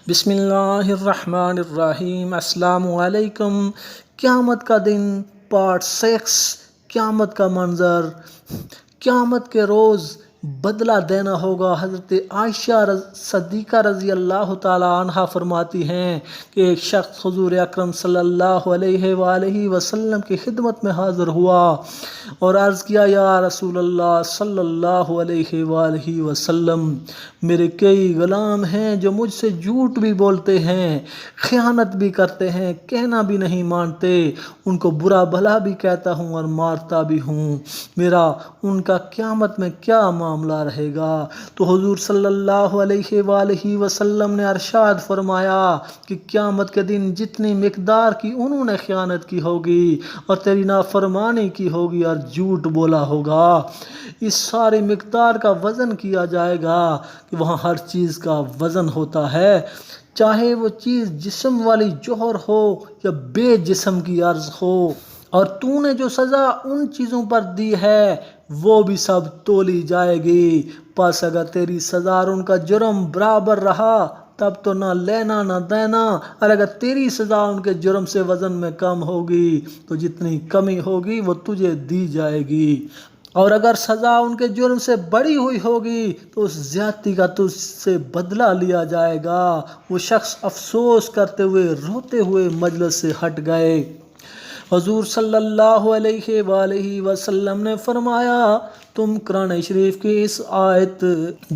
بسم اللہ الرحمن الرحیم۔ السلام علیکم۔ قیامت کا دن پارٹ 6۔ قیامت کا منظر۔ قیامت کے روز بدلہ دینا ہوگا۔ حضرت عائشہ صدیقہ رضی اللہ تعالی عنہ فرماتی ہیں کہ ایک شخص حضور اکرم صلی اللہ علیہ وآلہ وسلم کی خدمت میں حاضر ہوا اور عرض کیا، یا رسول اللہ صلی اللہ علیہ وآلہ وسلم، میرے کئی غلام ہیں جو مجھ سے جھوٹ بھی بولتے ہیں، خیانت بھی کرتے ہیں، کہنا بھی نہیں مانتے، ان کو برا بھلا بھی کہتا ہوں اور مارتا بھی ہوں، میرا ان کا قیامت میں کیا معاملہ رہے گا؟ تو حضور صلی اللہ علیہ وآلہ وسلم نے ارشاد فرمایا کہ قیامت کے دن جتنی مقدار کی انہوں نے خیانت کی ہوگی اور تیری نافرمانی کی ہوگی اور جھوٹ بولا ہوگا، اس ساری مقدار کا وزن کیا جائے گا کہ وہاں ہر چیز کا وزن ہوتا ہے، چاہے وہ چیز جسم والی جوہر ہو یا بے جسم کی ارض ہو، اور تو نے جو سزا ان چیزوں پر دی ہے وہ بھی سب تولی جائے گی۔ پس اگر تیری سزا اور ان کا جرم برابر رہا تب تو نہ لینا نہ دینا، اور اگر تیری سزا ان کے جرم سے وزن میں کم ہوگی تو جتنی کمی ہوگی وہ تجھے دی جائے گی، اور اگر سزا ان کے جرم سے بڑی ہوئی ہوگی تو اس زیادتی کا تجھ سے بدلہ لیا جائے گا۔ وہ شخص افسوس کرتے ہوئے روتے ہوئے مجلس سے ہٹ گئے۔ حضور صلی اللہ علیہ وآلہ وسلم نے فرمایا، تم قرآن شریف کی اس آیت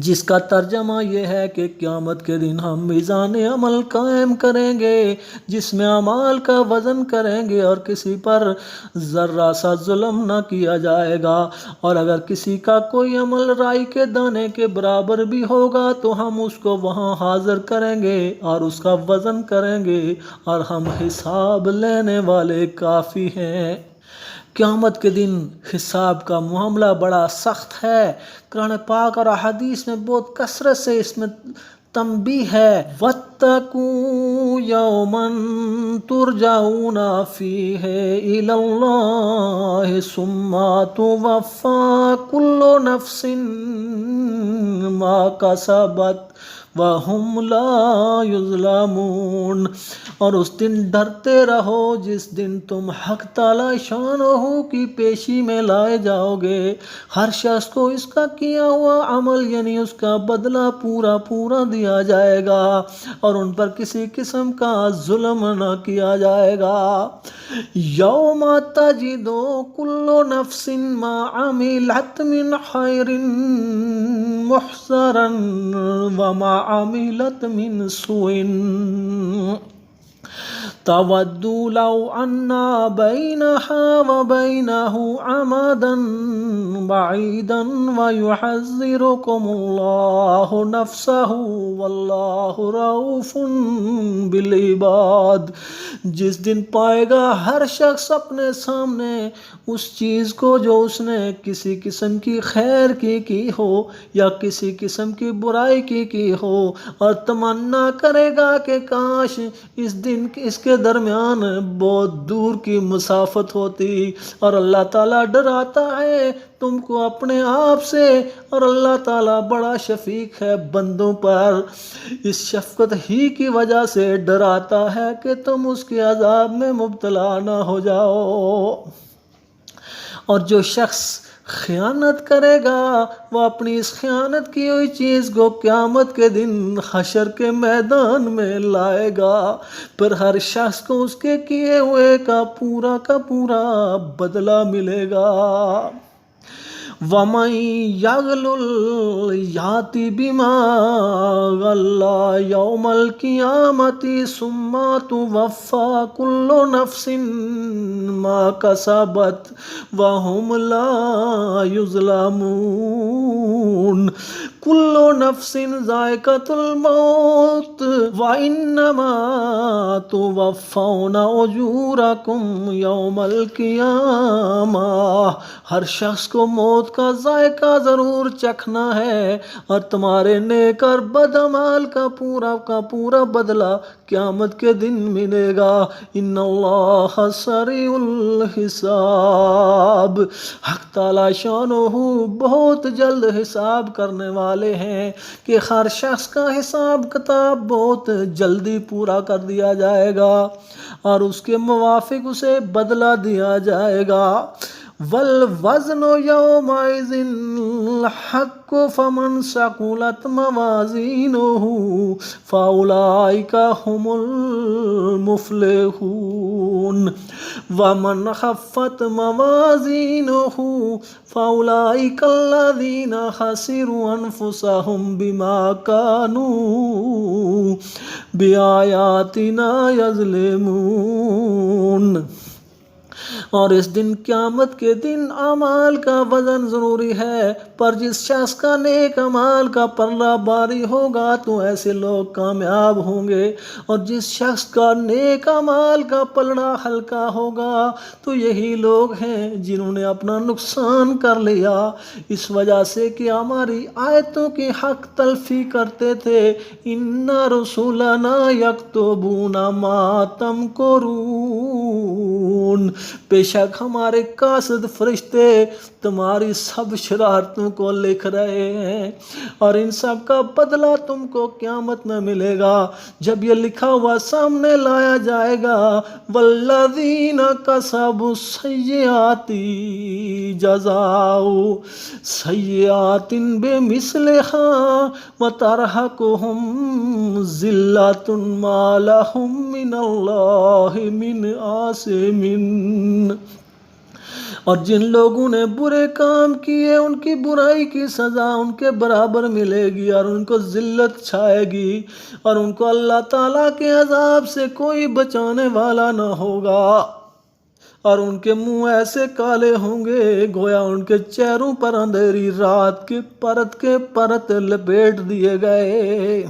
جس کا ترجمہ یہ ہے کہ قیامت کے دن ہم میزان عمل قائم کریں گے جس میں اعمال کا وزن کریں گے اور کسی پر ذرہ سا ظلم نہ کیا جائے گا، اور اگر کسی کا کوئی عمل رائی کے دانے کے برابر بھی ہوگا تو ہم اس کو وہاں حاضر کریں گے اور اس کا وزن کریں گے اور ہم حساب لینے والے کافی ہیں۔ قیامت کے دن حساب کا معاملہ بڑا سخت ہے۔ قرآن پاک اور احادیث میں بہت کثرت سے اس میں تنبیہ ہے، وَاتَّقُوا يَوْمًا تُرْجَعُونَ فِيهِ إِلَى اللَّهِ ثُمَّ تُوَفَّى كُلُّ نَفْسٍ مَا كَسَبَتْ وَهُمْ لَا يُظْلَمُونَ۔ اور اس دن ڈرتے رہو جس دن تم حق تعالی شانہ کی پیشی میں لائے جاؤ گے، ہر شخص کو اس کا کیا ہوا عمل یعنی اس کا بدلہ پورا پورا دیا جائے گا اور ان پر کسی قسم کا ظلم نہ کیا جائے گا۔ یوم تجد کل نفس ما عملت من خیر محضرا وما عملت من سوء تود لو ان بينها وبينه امدا بعيدا ويحذركم الله نفسه والله رؤوف بالعباد۔ جس دن پائے گا ہر شخص اپنے سامنے اس چیز کو جو اس نے کسی قسم کی خیر کی ہو یا کسی قسم کی برائی کی ہو، اور تمنا کرے گا کہ کاش اس دن اس کے درمیان بہت دور کی مسافت ہوتی، اور اللہ تعالیٰ ڈراتا ہے تم کو اپنے آپ سے، اور اللہ تعالیٰ بڑا شفیق ہے بندوں پر، اس شفقت ہی کی وجہ سے ڈراتا ہے کہ تم اس کے عذاب میں مبتلا نہ ہو جاؤ۔ اور جو شخص خیانت کرے گا وہ اپنی اس خیانت کی ہوئی چیز کو قیامت کے دن حشر کے میدان میں لائے گا، پھر ہر شخص کو اس کے کیے ہوئے کا پورا بدلہ ملے گا۔ وَمَن يَغْلُلْ يَأْتِ بِمَا غَلَّ يَوْمَ الْقِيَامَةِ ثُمَّ تُوَفَّى كُلُّ نَفْسٍ مَا كَسَبَتْ وَهُمْ لَا يُظْلَمُونَ۔ كُلُّ نَفْسٍ ذَائِقَةُ الْمَوْتِ وَإِنَّمَا تُوَفَّوْنَ أُجُورَكُمْ يَوْمَ الْقِيَامَةِ۔ ہر شخص کو موت کا ذائقہ ضرور چکھنا ہے اور تمہارے نیک اور بد اعمال کا پورا بدلہ قیامت کے دن ملے گا۔ ان اللہ سریع الحساب۔ حق تعالی شانہ بہت جلد حساب کرنے والے ہیں کہ ہر شخص کا حساب کتاب بہت بہت جلدی پورا کر دیا جائے گا اور اس کے موافق اسے بدلہ دیا جائے گا۔ والوزن یومئذ الحق فمن ثقلت موازینہ فاولئک هم المفلحون ومن خفت موازینہ فاولئک الذین خسروا انفسهم بما كانوا بآیاتنا یظلمون۔ اور اس دن قیامت کے دن اعمال کا وزن ضروری ہے، پر جس شخص کا نیک اعمال کا پلہ بھاری ہوگا تو ایسے لوگ کامیاب ہوں گے، اور جس شخص کا نیک اعمال کا پلڑا ہلکا ہوگا تو یہی لوگ ہیں جنہوں نے اپنا نقصان کر لیا، اس وجہ سے کہ ہماری آیتوں کی حق تلفی کرتے تھے۔ ان رسولنا یکتبون ما تمکرون، بے شک ہمارے قاصد فرشتے تمہاری سب شرارتوں کو لکھ رہے ہیں، اور ان سب کا بدلہ تم کو قیامت میں ملے گا جب یہ لکھا ہوا سامنے لایا جائے گا۔ والذین کسبوا السیئات جزاء سیئات بمثلھا وترہقہم ذلۃ ما لہم من اللہ من عاصم۔ اور جن لوگوں نے برے کام کیے ان کی برائی کی سزا ان کے برابر ملے گی، اور ان کو ذلت چھائے گی، اور ان کو اللہ تعالیٰ کے عذاب سے کوئی بچانے والا نہ ہوگا، اور ان کے منہ ایسے کالے ہوں گے گویا ان کے چہروں پر اندھیری رات کے پرت لپیٹ دیے گئے۔